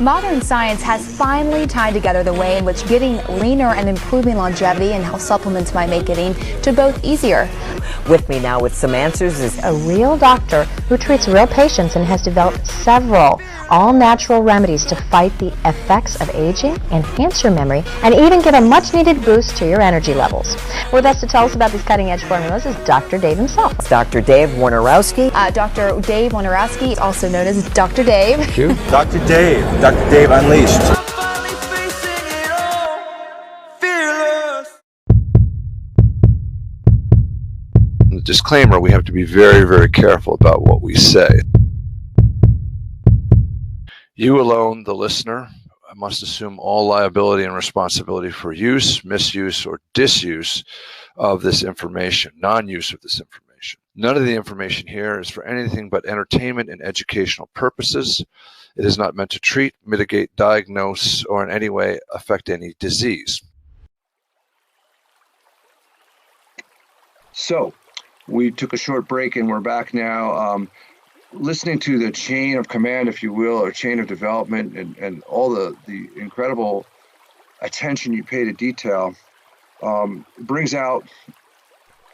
Modern science has finally tied together the way in which getting leaner and improving longevity and how supplements might make getting to both easier. With me now with some answers is a real doctor who treats real patients and has developed several all-natural remedies to fight the effects of aging, enhance your memory, and even give a much-needed boost to your energy levels. With us to tell us about these cutting-edge formulas is Dr. Dave himself. Dr. Dave Wojnarowski. Dr. Dave Wojnarowski, also known as Dr. Dave. Thank you. Dr. Dave Unleashed. The disclaimer, we have to be very, very careful about what we say. You alone, the listener, must assume all liability and responsibility for use, misuse, or disuse of this information, non-use of this information. None of the information here is for anything but entertainment and educational purposes. It is not meant to treat, mitigate, diagnose, or in any way affect any disease. So, we took a short break and we're back now. Listening to the chain of command, if you will, or chain of development and all the incredible attention you pay to detail brings out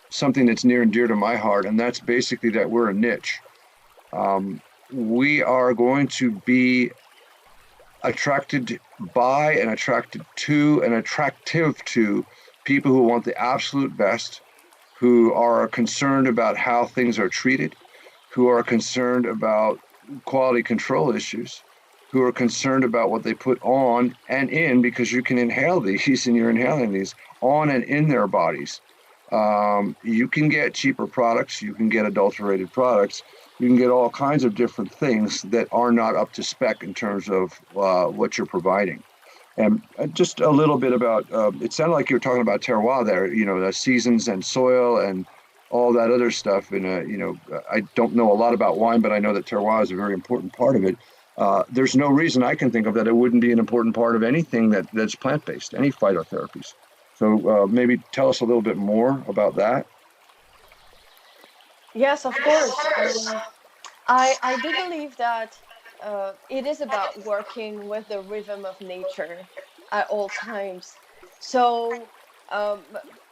something that's near and dear to my heart, and that's basically that we're a niche. We are going to be attracted by and attracted to and attractive to people who want the absolute best, who are concerned about how things are treated, who are concerned about quality control issues, who are concerned about what they put on and in, because you can inhale these and you're inhaling these on and in their bodies. You can get cheaper products, you can get adulterated products, you can get all kinds of different things that are not up to spec in terms of what you're providing. And just a little bit about, it sounded like you were talking about terroir there, the seasons and soil and all that other stuff. And, I don't know a lot about wine, but I know that terroir is a very important part of it. There's no reason I can think of that it wouldn't be an important part of anything that's plant-based, any phytotherapies. So maybe tell us a little bit more about that. Yes, of course. I do believe that it is about working with the rhythm of nature at all times. So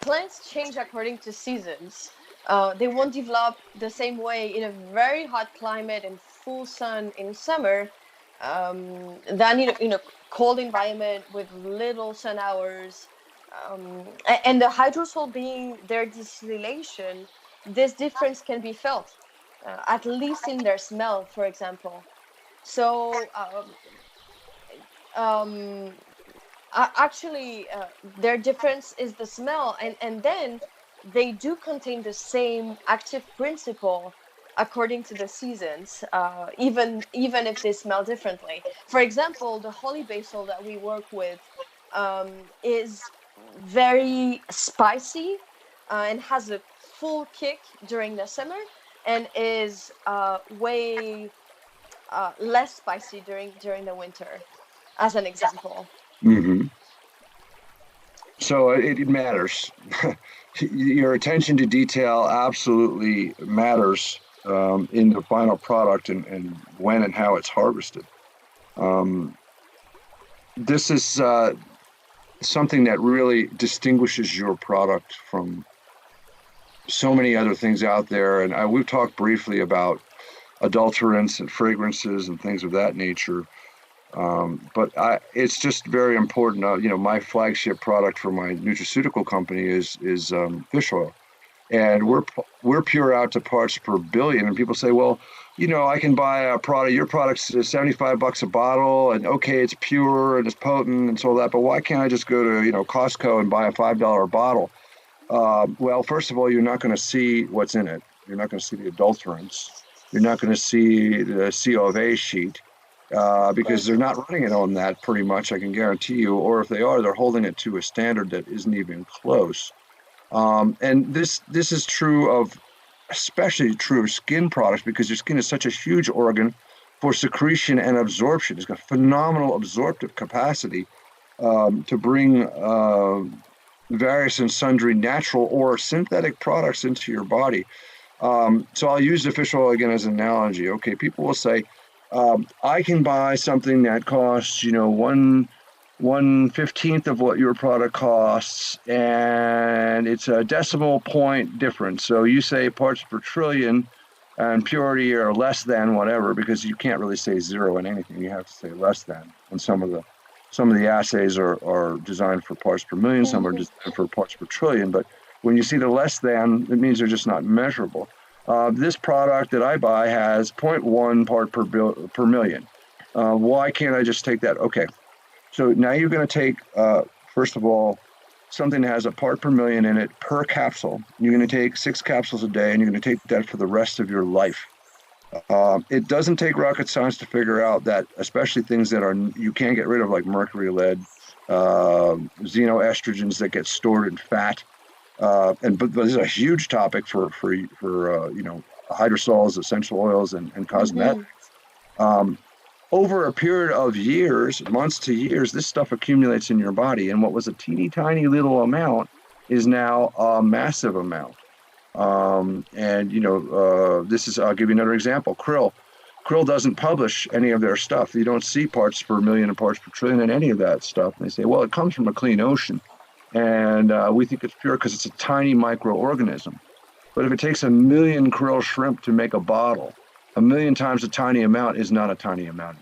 plants change according to seasons. They won't develop the same way in a very hot climate and full sun in summer than in a cold environment with little sun hours. And the hydrosol being their distillation, this difference can be felt, at least in their smell, for example. So actually, their difference is the smell, and then they do contain the same active principle according to the seasons, even if they smell differently. For example, the holy basil that we work with is very spicy and has a full kick during the summer, and is way less spicy during the winter, as an example. Mm-hmm. So it matters. Your attention to detail absolutely matters in the final product and when and how it's harvested. This is something that really distinguishes your product from so many other things out there. And we've talked briefly about adulterants and fragrances and things of that nature. But it's just very important. My flagship product for my nutraceutical company is fish oil, and we're pure out to parts per billion. And people say, well, I can buy a product. Your product's $75 a bottle, and okay, it's pure and it's potent and so that. But why can't I just go to Costco and buy a $5 bottle? Well, first of all, you're not going to see what's in it. You're not going to see the adulterants. You're not going to see the COA sheet. Because they're not running it on that, pretty much, I can guarantee you. Or if they are, they're holding it to a standard that isn't even close. And this is especially true of skin products, because your skin is such a huge organ for secretion and absorption. It's got phenomenal absorptive capacity to bring various and sundry natural or synthetic products into your body. So I'll use the fish oil again as an analogy. Okay, people will say, I can buy something that costs, 1/15 of what your product costs, and it's a decimal point difference. So you say parts per trillion and purity are less than whatever, because you can't really say zero in anything. You have to say less than. And some of the assays are designed for parts per million, some are designed for parts per trillion. But when you see the less than, it means they're just not measurable. This product that I buy has 0.1 part per million. Why can't I just take that? Okay, so now you're going to take, first of all, something that has a part per million in it per capsule. You're going to take 6 capsules a day, and you're going to take that for the rest of your life. It doesn't take rocket science to figure out that, especially things that you can't get rid of, like mercury, lead, xenoestrogens that get stored in fat. But this is a huge topic for hydrosols, essential oils, and cosmetics. Over a period of years, months to years, this stuff accumulates in your body, and what was a teeny tiny little amount is now a massive amount. This is, I'll give you another example. Krill doesn't publish any of their stuff. You don't see parts per million and parts per trillion and any of that stuff. And they say, well, it comes from a clean ocean, and we think it's pure because it's a tiny microorganism. But if it takes 1 million krill shrimp to make a bottle, 1 million times a tiny amount is not a tiny amount.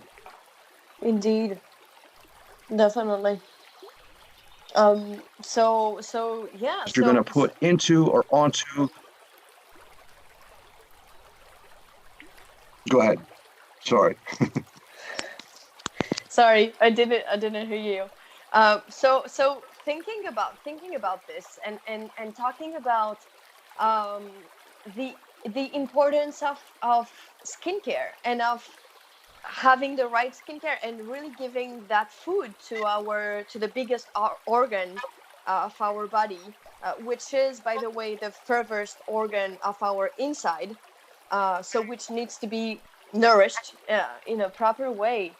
Indeed, definitely. So yeah. You're going to put into or onto. Go ahead. Sorry. Sorry, I didn't hear you. So thinking about this and talking about the importance of skincare and of having the right skincare and really giving that food to the biggest organ of our body, which is, by the way, the furthest organ of our inside, so which needs to be nourished in a proper way.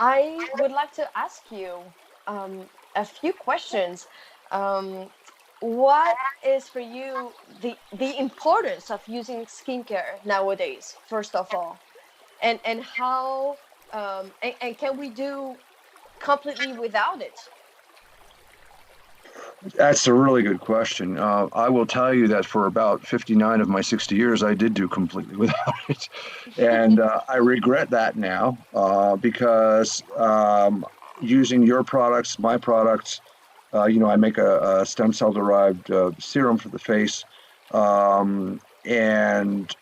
I would like to ask you a few questions. What is for you the importance of using skincare nowadays, first of all, and how and can we do completely without it? That's a really good question. I will tell you that for about 59 of my 60 years, I did do completely without it. And I regret that now because using your products, my products, I make a stem cell derived serum for the face. And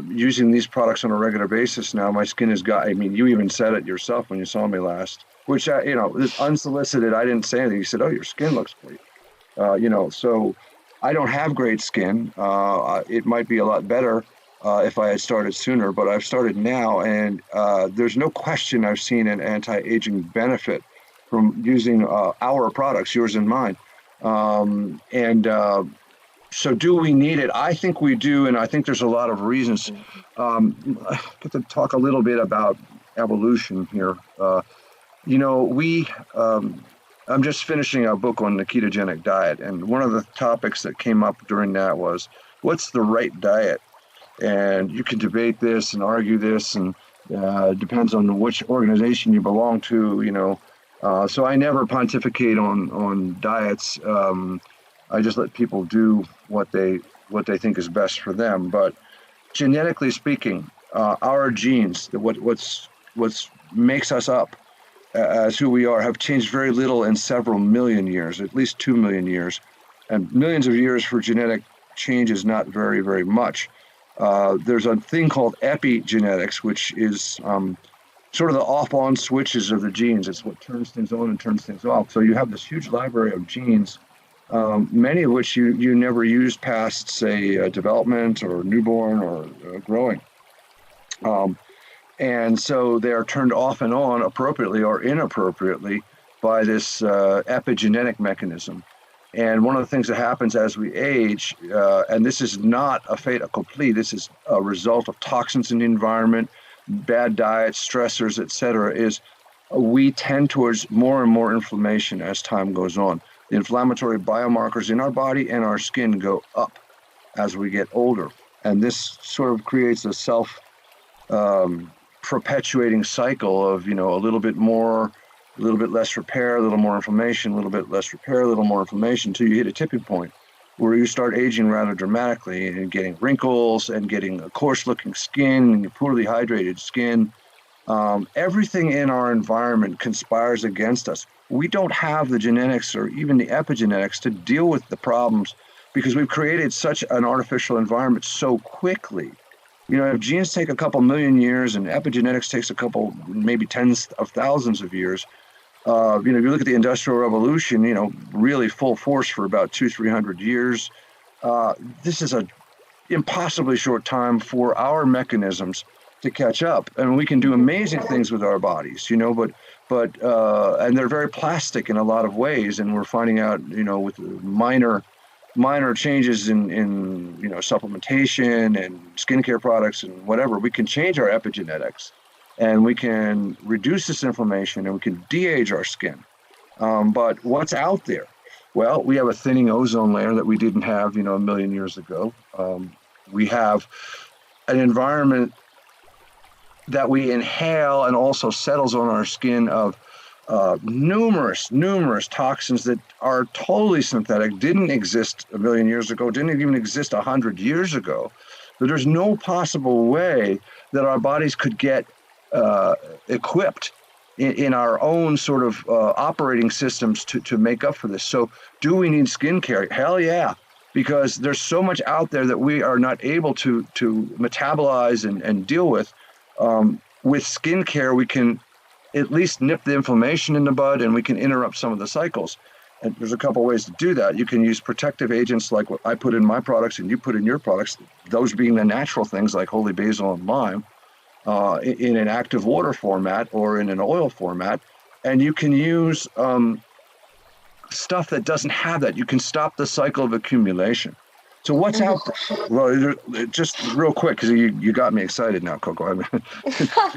using these products on a regular basis now, my skin has got, you even said it yourself when you saw me last, which, is unsolicited. I didn't say anything. You said, oh, your skin looks great. So I don't have great skin. It might be a lot better if I had started sooner, but I've started now, and there's no question I've seen an anti-aging benefit from using our products, yours and mine. So do we need it? I think we do, and I think there's a lot of reasons. I get to talk a little bit about evolution here. I'm just finishing a book on the ketogenic diet, and one of the topics that came up during that was, what's the right diet? And you can debate this and argue this, and depends on which organization you belong to, so I never pontificate on diets. I just let people do what they think is best for them. But genetically speaking, our genes, what's makes us up as who we are, have changed very little in several million years, at least 2 million years. And millions of years for genetic change is not very, very much. There's a thing called epigenetics, which is sort of the off-on switches of the genes. It's what turns things on and turns things off. So you have this huge library of genes, many of which you never used past, say, development or newborn or growing. And so they are turned off and on appropriately or inappropriately by this epigenetic mechanism. And one of the things that happens as we age, and this is not a fait accompli, this is a result of toxins in the environment, bad diets, stressors, etc., is we tend towards more and more inflammation as time goes on. The inflammatory biomarkers in our body and our skin go up as we get older. And this sort of creates a perpetuating cycle of, a little bit more, a little bit less repair, a little more inflammation, a little bit less repair, a little more inflammation, until you hit a tipping point where you start aging rather dramatically and getting wrinkles and getting a coarse looking skin and poorly hydrated skin. Everything in our environment conspires against us. We don't have the genetics or even the epigenetics to deal with the problems because we've created such an artificial environment so quickly. If genes take a couple million years and epigenetics takes a couple, maybe tens of thousands of years, if you look at the Industrial Revolution, really full force for about 200-300 years. This is a impossibly short time for our mechanisms to catch up, and we can do amazing things with our bodies, but and they're very plastic in a lot of ways, and we're finding out, with minor changes in supplementation and skincare products and whatever, we can change our epigenetics, and we can reduce this inflammation, and we can de-age our skin. But what's out there? Well, we have a thinning ozone layer that we didn't have, a million years ago. We have an environment that we inhale and also settles on our skin of numerous toxins that are totally synthetic, didn't exist a million years ago, didn't even exist 100 years ago. But there's no possible way that our bodies could get equipped in our own sort of operating systems to make up for this. So do we need skincare? Hell yeah, because there's so much out there that we are not able to metabolize and deal with. With skincare, we can at least nip the inflammation in the bud, and we can interrupt some of the cycles. And there's a couple ways to do that. You can use protective agents like what I put in my products and you put in your products, those being the natural things like holy basil and lime, in an active water format or in an oil format. And you can use stuff that doesn't have that. You can stop the cycle of accumulation. So what's out there? Well, just real quick, because you got me excited now, Coco. The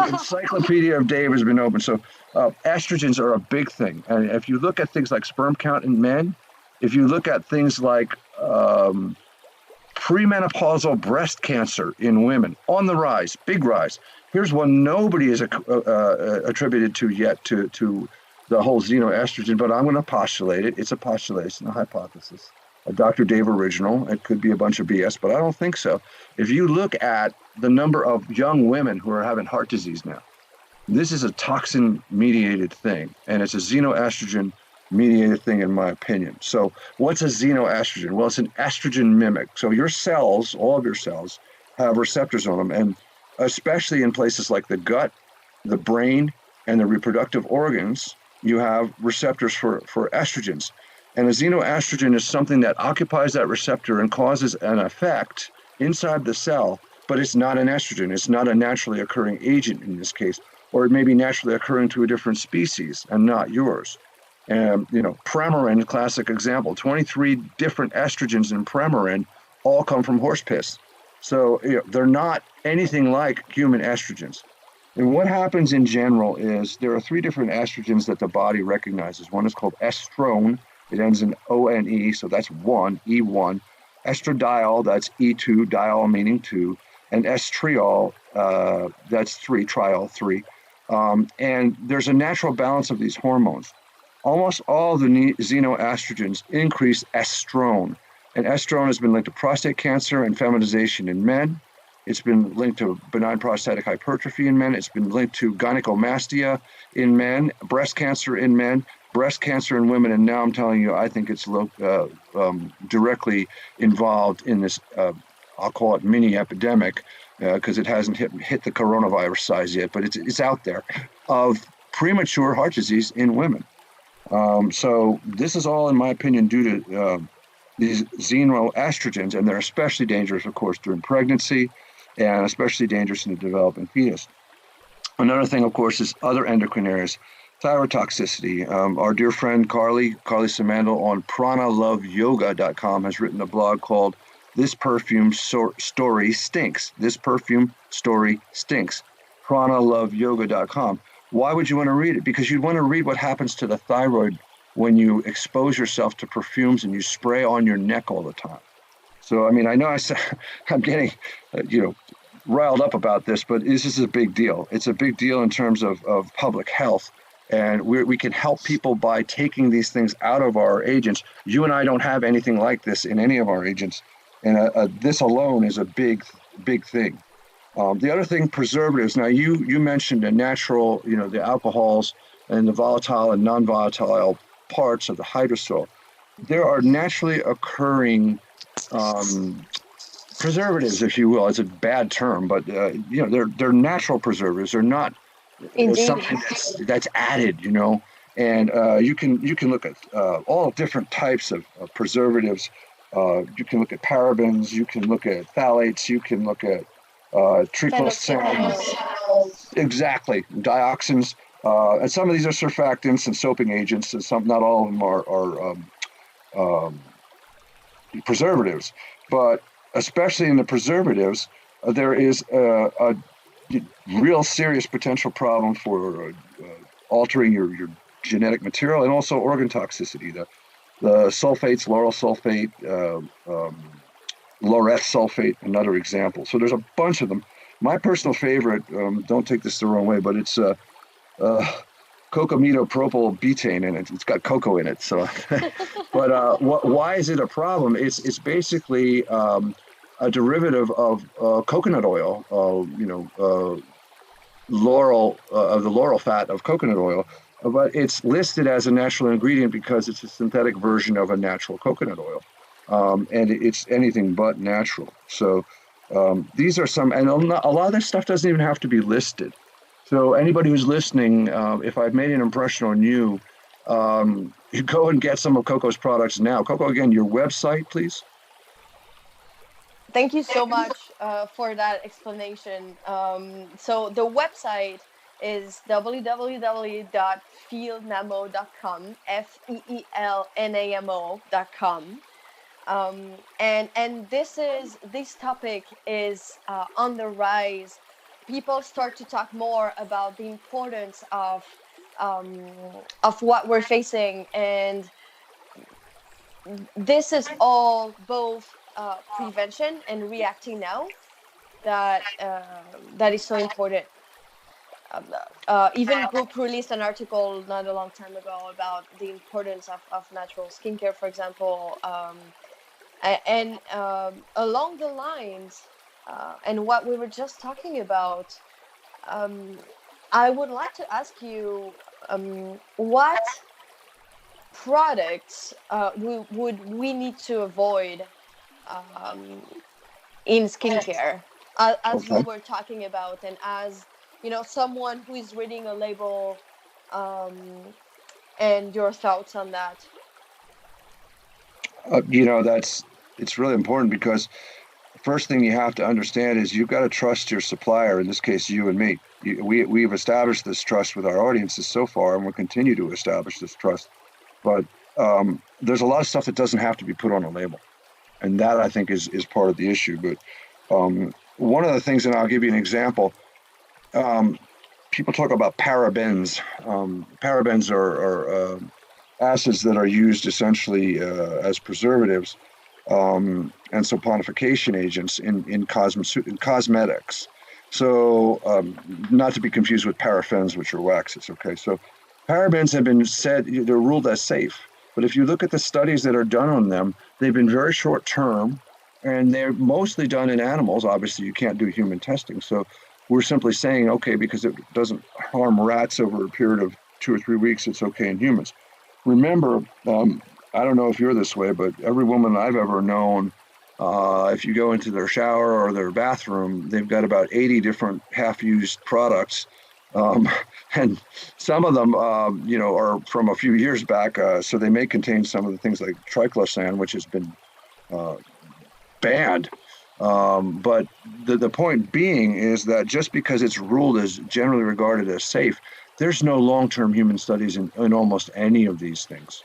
Encyclopedia of Dave has been open. So estrogens are a big thing. And if you look at things like sperm count in men, if you look at things like premenopausal breast cancer in women, on the rise, big rise. Here's one nobody is attributed to yet to the whole xenoestrogen, but I'm going to postulate it. It's a postulation, a hypothesis. A Dr. Dave original. It could be a bunch of BS, but I don't think so. If you look at the number of young women who are having heart disease now, this is a toxin-mediated thing, and it's a xenoestrogen-mediated thing, in my opinion. So what's a xenoestrogen? Well, it's an estrogen mimic. So your cells, all of your cells, have receptors on them, and especially in places like the gut, the brain, and the reproductive organs, you have receptors for estrogens. And a xenoestrogen is something that occupies that receptor and causes an effect inside the cell, but it's not an estrogen. It's not a naturally occurring agent in this case, or it may be naturally occurring to a different species and not yours. And, Premarin, classic example, 23 different estrogens in Premarin all come from horse piss. So they're not anything like human estrogens. And what happens in general is there are 3 different estrogens that the body recognizes. One is called estrone. It ends in O-N-E, so that's 1, E1. Estradiol, that's E2, diol meaning 2. And estriol, that's 3, triol 3. And there's a natural balance of these hormones. Almost all the xenoestrogens increase estrone. And estrone has been linked to prostate cancer and feminization in men. It's been linked to benign prostatic hypertrophy in men. It's been linked to gynecomastia in men, breast cancer in men, breast cancer in women. And now I'm telling you, I think it's directly involved in this, I'll call it mini epidemic, because it hasn't hit the coronavirus size yet, but it's out there, of premature heart disease in women. So this is all, in my opinion, due to these xenoestrogens, and they're especially dangerous, of course, during pregnancy, and especially dangerous in the developing fetus. Another thing, of course, is other endocrine areas. Thyroid toxicity. Our dear friend Carly Simandl on pranaloveyoga.com has written a blog called This Perfume Story Stinks. This Perfume Story Stinks. pranaloveyoga.com. Why would you want to read it? Because you'd want to read what happens to the thyroid when you expose yourself to perfumes and you spray on your neck all the time. So, I mean, I know I'm getting, riled up about this, but this is a big deal. It's a big deal in terms of public health. And we can help people by taking these things out of our agents. You and I don't have anything like this in any of our agents. And this alone is a big, big thing. The other thing, preservatives. Now, you mentioned the natural, the alcohols and the volatile and non-volatile parts of the hydrosol. There are naturally occurring preservatives, if you will. It's a bad term, but they're natural preservatives. They're not something that's added, and you can look at all different types of preservatives. You can look at parabens, you can look at phthalates, you can look at triclosans, exactly, dioxins, and some of these are surfactants and soaping agents, and some, not all of them are preservatives, but especially in the preservatives, there is a real serious potential problem for altering your genetic material, and also organ toxicity. The sulfates, lauryl sulfate, laureth sulfate, another example. So there's a bunch of them. My personal favorite, don't take this the wrong way, but it's cocamidopropyl betaine in it. It's got cocoa in it. So, but why is it a problem? It's basically a derivative of coconut oil, laurel, of the laurel fat of coconut oil, but it's listed as a natural ingredient because it's a synthetic version of a natural coconut oil, and it's anything but natural. So these are some, and a lot of this stuff doesn't even have to be listed. So anybody who's listening, if I've made an impression on you, you go and get some of Coco's products now. Coco, again, your website, please. Thank you so much for that explanation. So the website is www.feelnamo.com, FEELNAMO.com. And this topic is on the rise. People start to talk more about the importance of what we're facing, and this is all both prevention and reacting now that is so important. Even Goop released an article not a long time ago about the importance of natural skincare, for example, and along the lines and what we were just talking about, I would like to ask you what products would we need to avoid in skincare, as we were talking about, and as someone who is reading a label, and your thoughts on that. It's really important, because the first thing you have to understand is you've got to trust your supplier, in this case you and me. We've established this trust with our audiences so far, and we'll continue to establish this trust, but there's a lot of stuff that doesn't have to be put on a label, and that, I think, is part of the issue. But one of the things, and I'll give you an example, people talk about parabens. Parabens are acids that are used essentially as preservatives and saponification agents in cosmetics. So not to be confused with paraffins, which are waxes. Okay, so parabens have been said, they're ruled as safe. But if you look at the studies that are done on them, they've been very short term, and they're mostly done in animals. Obviously, you can't do human testing. So we're simply saying, okay, because it doesn't harm rats over a period of 2 or 3 weeks, it's okay in humans. Remember, I don't know if you're this way, but every woman I've ever known, if you go into their shower or their bathroom, they've got about 80 different half-used products. And some of them, are from a few years back, so they may contain some of the things like triclosan, which has been banned. But the point being is that just because it's ruled as generally regarded as safe, there's no long-term human studies in almost any of these things.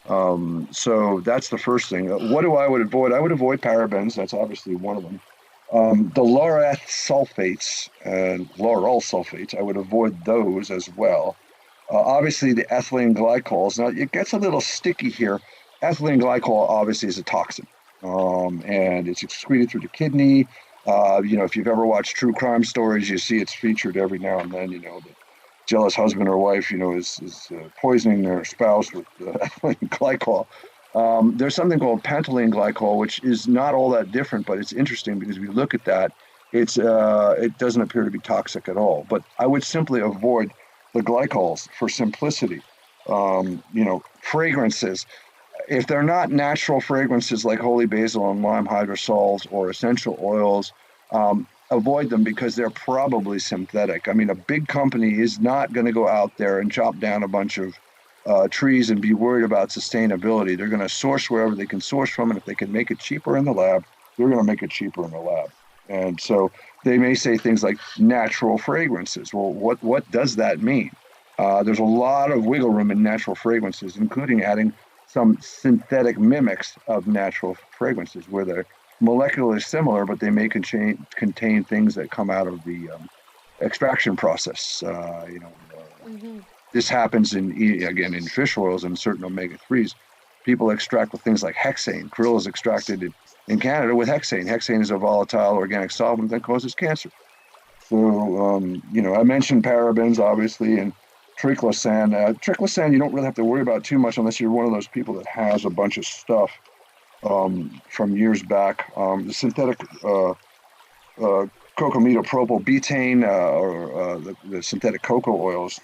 So that's the first thing. What do I would avoid? I would avoid parabens. That's obviously one of them. The laureth sulfates and lauryl sulfates, I would avoid those as well. Obviously, the ethylene glycols. Now, it gets a little sticky here. Ethylene glycol obviously is a toxin, and it's excreted through the kidney. If you've ever watched true crime stories, you see it's featured every now and then. The jealous husband or wife, is poisoning their spouse with ethylene glycol. There's something called pentylene glycol, which is not all that different, but it's interesting because if you look at that, it doesn't appear to be toxic at all. But I would simply avoid the glycols for simplicity. Fragrances. If they're not natural fragrances like holy basil and lime hydrosols or essential oils, avoid them because they're probably synthetic. I mean, a big company is not going to go out there and chop down a bunch of trees and be worried about sustainability. They're going to source wherever they can source from, and if they can make it cheaper in the lab, they're going to make it cheaper in the lab. And so they may say things like natural fragrances. Well, what does that mean? There's a lot of wiggle room in natural fragrances, including adding some synthetic mimics of natural fragrances where they're molecularly similar, but they may contain things that come out of the extraction process. This happens in fish oils and certain omega-3s. People extract with things like hexane. Krill is extracted in Canada with hexane. Hexane is a volatile organic solvent that causes cancer. So, I mentioned parabens, obviously, and triclosan. Triclosan, you don't really have to worry about too much unless you're one of those people that has a bunch of stuff from years back. The synthetic cocamidopropylbutane or the synthetic cocoa oils.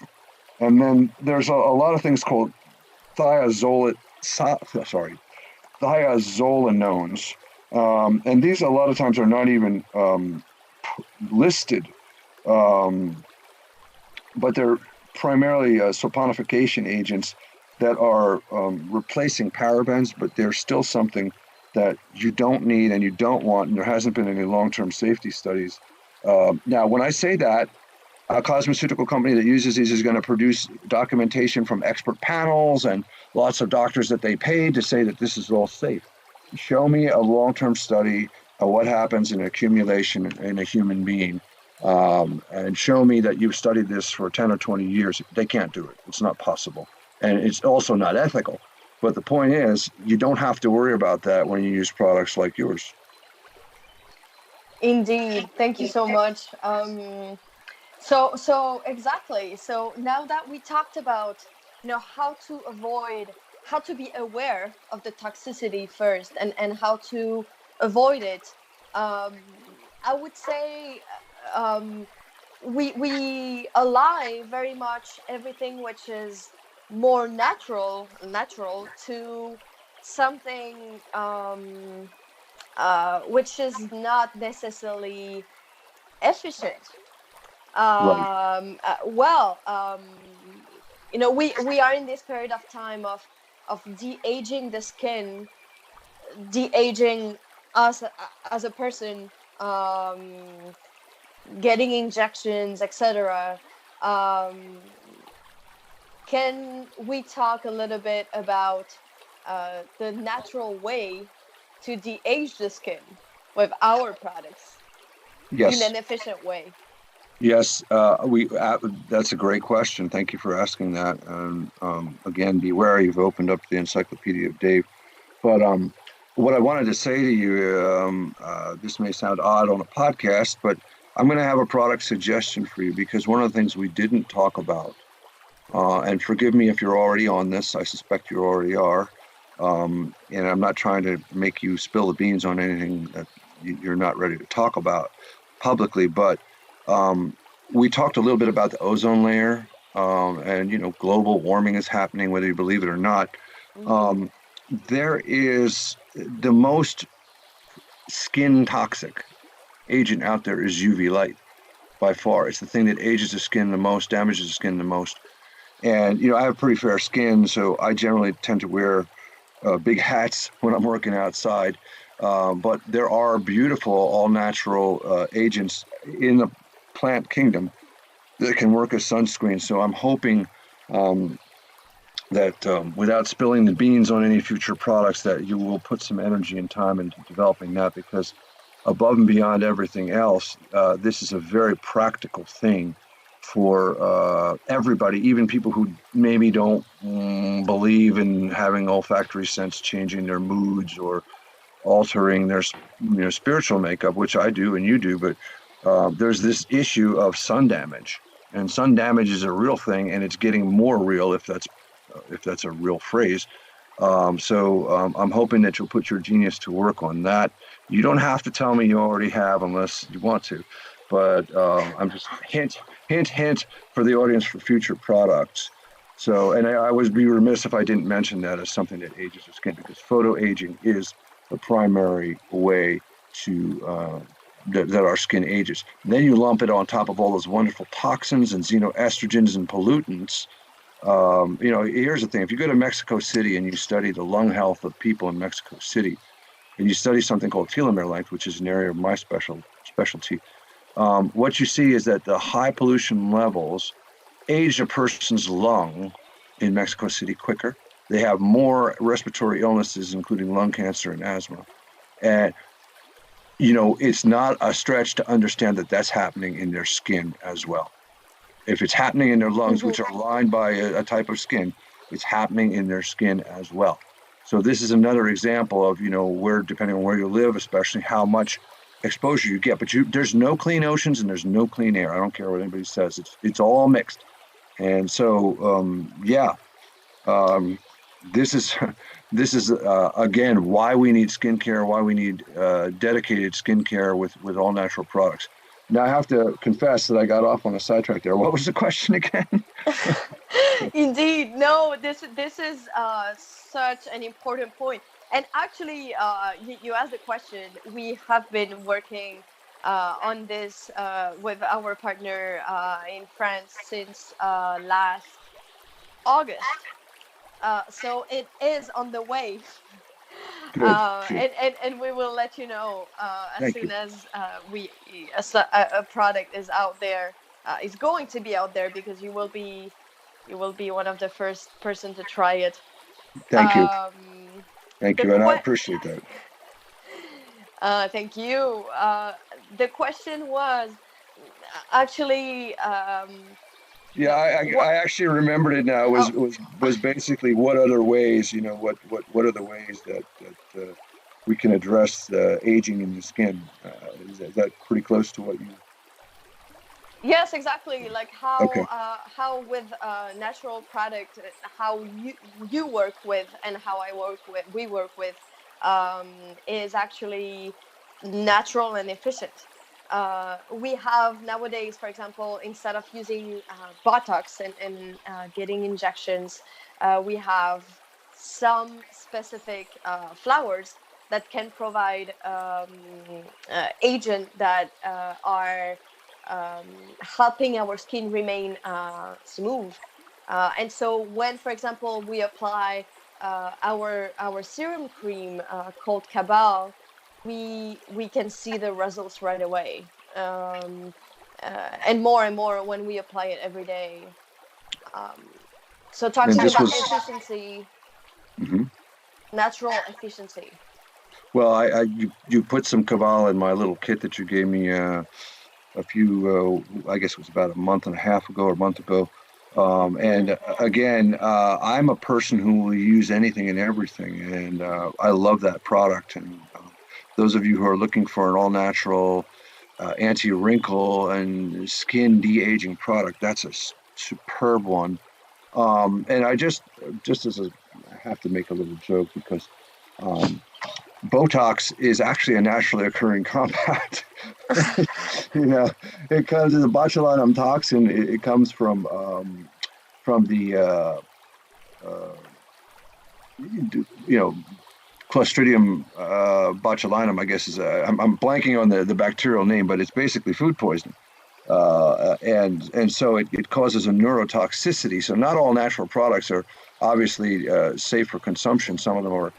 And then there's a lot of things called thiazolanones. And these a lot of times are not even listed, but they're primarily saponification agents that are replacing parabens, but they're still something that you don't need and you don't want, and there hasn't been any long-term safety studies. Now, when I say that, a cosmeceutical company that uses these is going to produce documentation from expert panels and lots of doctors that they paid to say that this is all safe. Show me a long-term study of what happens in accumulation in a human being, and show me that you've studied this for 10 or 20 years. They can't do it. It's not possible. And it's also not ethical. But the point is, you don't have to worry about that when you use products like yours. Indeed. Thank you so much. So exactly. So now that we talked about, how to be aware of the toxicity first and how to avoid it, I would say we ally very much everything which is more natural to something which is not necessarily efficient. Right. We are in this period of time of de-aging the skin, de-aging us as a person, getting injections, etc. Can we talk a little bit about the natural way to de-age the skin with our products in Yes. an efficient way? Yes, that's a great question. Thank you for asking that. And again, beware, you've opened up the Encyclopedia of Dave. But what I wanted to say to you, this may sound odd on a podcast, but I'm going to have a product suggestion for you because one of the things we didn't talk about, and forgive me if you're already on this, I suspect you already are, and I'm not trying to make you spill the beans on anything that you're not ready to talk about publicly, but we talked a little bit about the ozone layer, and global warming is happening, whether you believe it or not. There is the most skin toxic agent out there is UV light by far. It's the thing that ages the skin the most, damages the skin the most. And I have pretty fair skin, so I generally tend to wear big hats when I'm working outside. But there are beautiful all-natural agents in the plant kingdom that can work as sunscreen. So I'm hoping that without spilling the beans on any future products, that you will put some energy and time into developing that, because above and beyond everything else, this is a very practical thing for everybody, even people who maybe don't believe in having olfactory sense changing their moods or altering their spiritual makeup, which I do and you do, but there's this issue of sun damage, and sun damage is a real thing, and it's getting more real, if that's a real phrase. So I'm hoping that you'll put your genius to work on that. You don't have to tell me you already have unless you want to, but I'm just hint for the audience for future products. So, and I would be remiss if I didn't mention that as something that ages the skin, because photo aging is the primary way to that our skin ages. And then you lump it on top of all those wonderful toxins and xenoestrogens and pollutants. Here's the thing: if you go to Mexico City and you study the lung health of people in Mexico City, and you study something called telomere length, which is an area of my specialty, what you see is that the high pollution levels age a person's lung in Mexico City quicker. They have more respiratory illnesses, including lung cancer and asthma. And, it's not a stretch to understand that that's happening in their skin as well. If it's happening in their lungs, which are lined by a type of skin, it's happening in their skin as well. So this is another example of, where, depending on where you live, especially how much exposure you get. But there's no clean oceans and there's no clean air. I don't care what anybody says. It's all mixed. And so, this is again why we need skincare, why we need dedicated skincare with all natural products. Now I have to confess that I got off on a sidetrack there. What was the question again? Indeed, no. This is such an important point. And actually, you asked the question. We have been working on this with our partner in France since last August. So it is on the way. And we will let you know as soon as a product is out there. It's going to be out there, because you will be one of the first person to try it. Thank you. Thank you, and I appreciate that. Thank you. The question was actually. I actually remembered it now. Was basically what other ways, what are the ways that we can address the aging in the skin? Is that pretty close to what you? Yes, exactly. Like how Okay. How with natural product, how you work with and how we work with is actually natural and efficient. We have nowadays, for example, instead of using Botox and getting injections, we have some specific flowers that can provide agent that are helping our skin remain smooth. And so when, for example, we apply our serum cream called Cabal, we can see the results right away. And more when we apply it every day. So talking about efficiency, natural efficiency. Well, you put some Cabal in my little kit that you gave me a few, I guess it was about a month and a half ago or a month ago. And again, I'm a person who will use anything and everything, and I love that product. And those of you who are looking for an all-natural anti-wrinkle and skin de-aging product, that's a superb one. And I just as I have to make a little joke, because Botox is actually a naturally occurring compound. It comes as a botulinum toxin. It comes from the Clostridium botulinum, I guess is I'm blanking on the bacterial name, but it's basically food poisoning. And so it causes a neurotoxicity. So not all natural products are obviously safe for consumption. Some of them are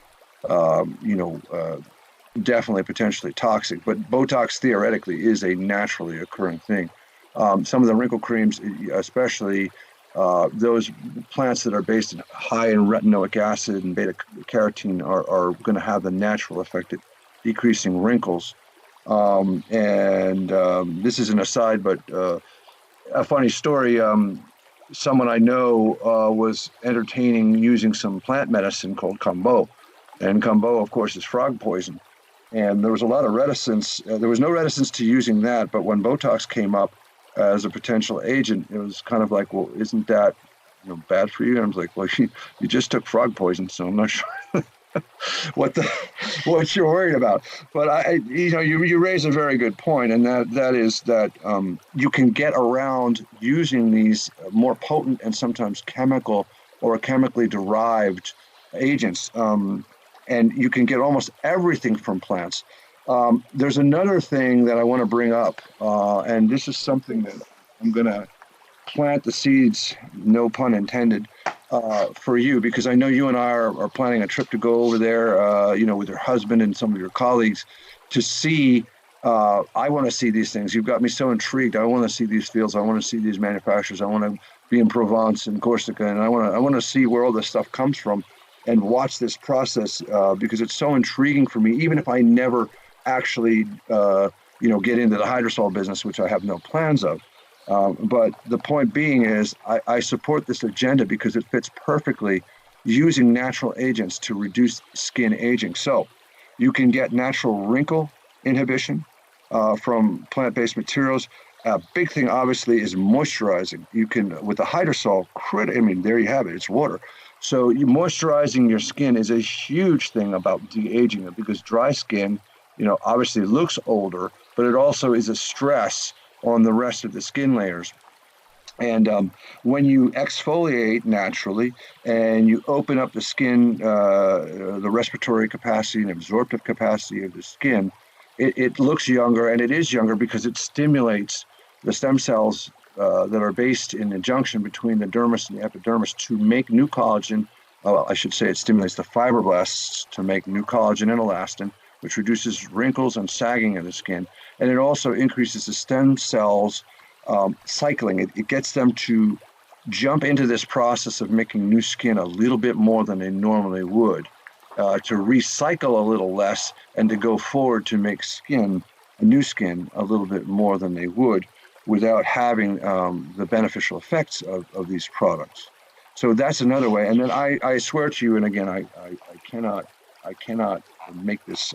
definitely potentially toxic, but Botox theoretically is a naturally occurring thing. Some of the wrinkle creams, especially those plants that are based high in retinoic acid and beta carotene, are going to have the natural effect at decreasing wrinkles. This is an aside, but a funny story. Someone I know was entertaining using some plant medicine called kambo. And kambo, of course, is frog poison. And there was a lot of reticence. There was no reticence to using that, but when Botox came up as a potential agent, it was kind of like, well, isn't that bad for you? And I was like, well, you just took frog poison, so I'm not sure what you're worried about. But you raise a very good point, and that is that you can get around using these more potent and sometimes chemical or chemically derived agents, and you can get almost everything from plants. There's another thing that I want to bring up, and this is something that I'm going to plant the seeds, no pun intended, for you, because I know you and I are planning a trip to go over there, with your husband and some of your colleagues to see. I want to see these things. You've got me so intrigued. I want to see these fields. I want to see these manufacturers. I want to be in Provence and Corsica, and I want to see where all this stuff comes from and watch this process because it's so intriguing for me, even if I never actually, get into the hydrosol business, which I have no plans of. But the point being is I support this agenda because it fits perfectly using natural agents to reduce skin aging. So you can get natural wrinkle inhibition from plant-based materials. A big thing, obviously, is moisturizing. You can, with the hydrosol, there you have it. It's water. So moisturizing your skin is a huge thing about de-aging it, because dry skin, obviously looks older, but it also is a stress on the rest of the skin layers. And when you exfoliate naturally and you open up the skin, the respiratory capacity and absorptive capacity of the skin, it looks younger, and it is younger because it stimulates the stem cells that are based in the junction between the dermis and the epidermis to make new collagen. I should say it stimulates the fibroblasts to make new collagen and elastin, which reduces wrinkles and sagging of the skin. And it also increases the stem cells cycling. It gets them to jump into this process of making new skin a little bit more than they normally would, to recycle a little less, and to go forward to make new skin, a little bit more than they would without having the beneficial effects of these products. So that's another way. And then I swear to you, and again, I cannot make this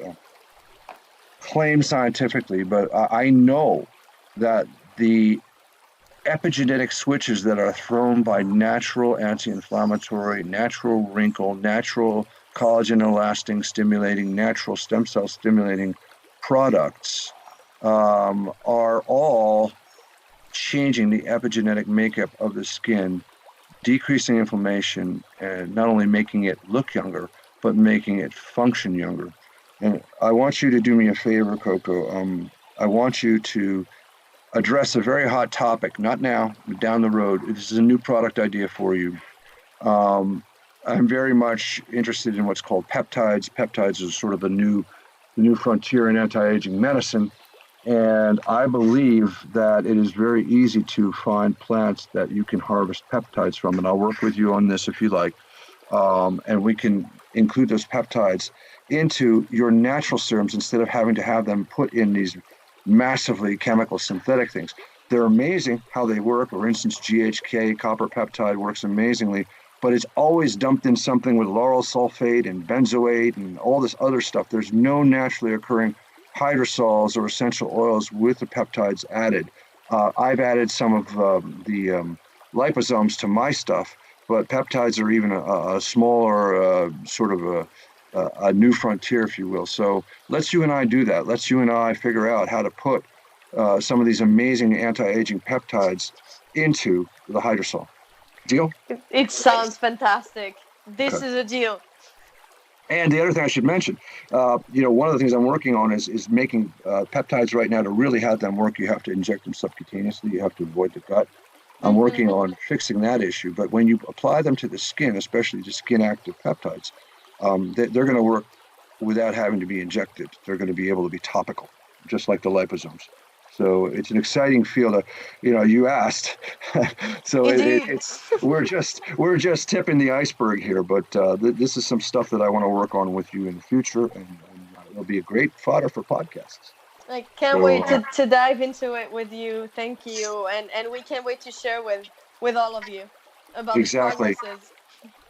claim scientifically, but I know that the epigenetic switches that are thrown by natural anti-inflammatory, natural wrinkle, natural collagen elastin stimulating, natural stem cell stimulating products are all changing the epigenetic makeup of the skin, decreasing inflammation, and not only making it look younger, but making it function younger. And I want you to do me a favor, Coco. I want you to address a very hot topic, not now, but down the road. This is a new product idea for you. I'm very much interested in what's called peptides. Peptides is sort of the new frontier in anti-aging medicine. And I believe that it is very easy to find plants that you can harvest peptides from. And I'll work with you on this if you like. And we can include those peptides into your natural serums instead of having to have them put in these massively chemical synthetic things. They're amazing how they work. For instance, GHK, copper peptide, works amazingly, but it's always dumped in something with lauryl sulfate and benzoate and all this other stuff. There's no naturally occurring hydrosols or essential oils with the peptides added. I've added some of the liposomes to my stuff, but peptides are even a smaller sort of a new frontier, if you will. So let's you and I do that. Let's you and I figure out how to put some of these amazing anti-aging peptides into the hydrosol. Deal? It sounds fantastic. This is a deal. And the other thing I should mention, one of the things I'm working on is making peptides right now. To really have them work, you have to inject them subcutaneously. You have to avoid the gut. I'm working on fixing that issue. But when you apply them to the skin, especially the skin-active peptides, they're going to work without having to be injected. They're going to be able to be topical, just like the liposomes. So it's an exciting field. You asked, so we're just tipping the iceberg here. But this is some stuff that I want to work on with you in the future, and it'll be a great fodder for podcasts. I can't wait to dive into it with you. Thank you, and we can't wait to share with all of you about exactly. the progresses.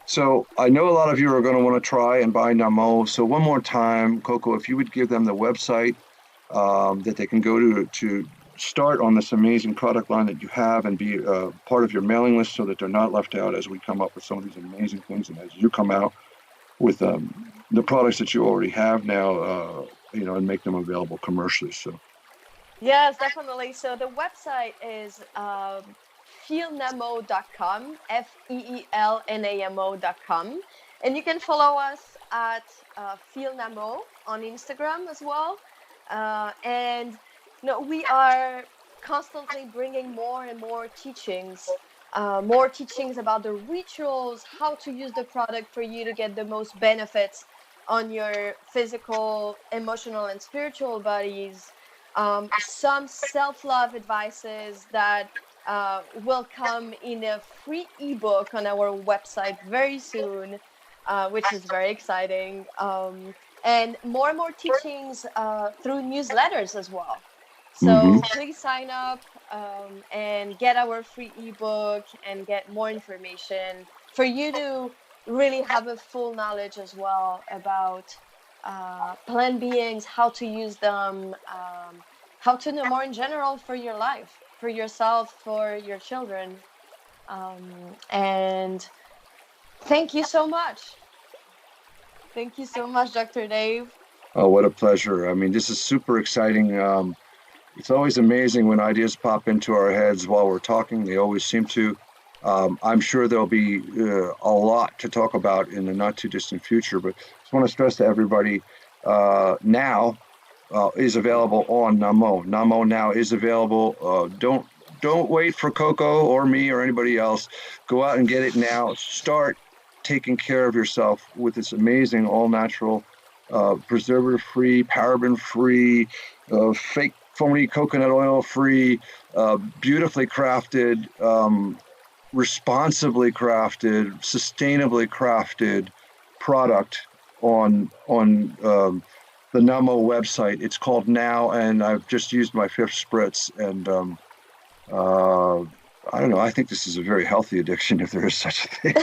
So I know a lot of you are going to want to try and buy Namo. So one more time, Coco, if you would give them the website that they can go to start on this amazing product line that you have and be part of your mailing list so that they're not left out as we come up with some of these amazing things and as you come out with the products that you already have now, and make them available commercially. So. Yes, definitely. So the website is feelnamo.com, feelnamo.com. And you can follow us at feelnamo on Instagram as well. And we are constantly bringing more and more teachings. More teachings about the rituals, how to use the product for you to get the most benefits on your physical, emotional, and spiritual bodies. Some self-love advices that will come in a free ebook on our website very soon, which is very exciting. And more teachings through newsletters as well. Mm-hmm. So please sign up and get our free ebook and get more information for you to really have a full knowledge as well about plant beings, how to use them, how to know more in general for your life, for yourself, for your children. And thank you so much. Thank you so much, Dr. Dave. Oh, what a pleasure. I mean, this is super exciting. It's always amazing when ideas pop into our heads while we're talking. They always seem to. I'm sure there'll be a lot to talk about in the not too distant future, but just want to stress to everybody now is available on Namo. Namo now is available. Don't wait for Coco or me or anybody else. Go out and get it now. Start taking care of yourself with this amazing all natural, preservative-free, paraben-free, fake phony coconut oil free, beautifully crafted, responsibly crafted, sustainably crafted product on the Namo website. It's called Now, and I've just used my 5th spritz, and I don't know. I think this is a very healthy addiction, if there is such a thing.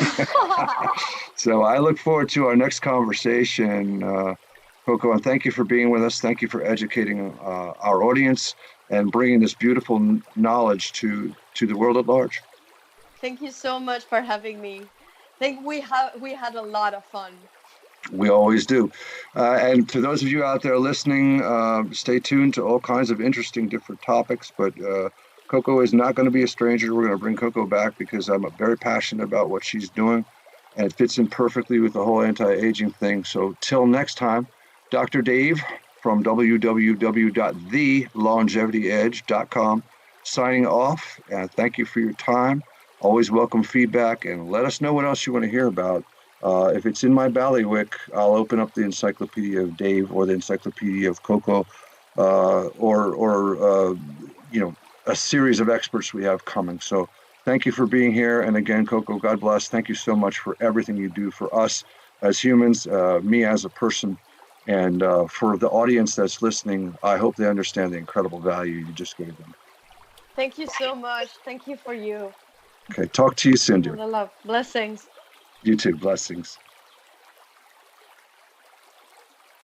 So I look forward to our next conversation, Coco, and thank you for being with us. Thank you for educating our audience and bringing this beautiful knowledge to the world at large. Thank you so much for having me. I think we had a lot of fun. We always do. And to those of you out there listening, stay tuned to all kinds of interesting different topics. But Coco is not going to be a stranger. We're going to bring Coco back because I'm very passionate about what she's doing. And it fits in perfectly with the whole anti-aging thing. So till next time, Dr. Dave from www.thelongevityedge.com signing off. And thank you for your time. Always welcome feedback, and let us know what else you want to hear about. If it's in my ballywick, I'll open up the Encyclopedia of Dave or the Encyclopedia of Coco, or a series of experts we have coming. So thank you for being here. And again, Coco, God bless. Thank you so much for everything you do for us as humans, me as a person, and for the audience that's listening. I hope they understand the incredible value you just gave them. Thank you so much. Thank you for you. Okay, talk to you soon, dear. Love. Blessings. You too. Blessings.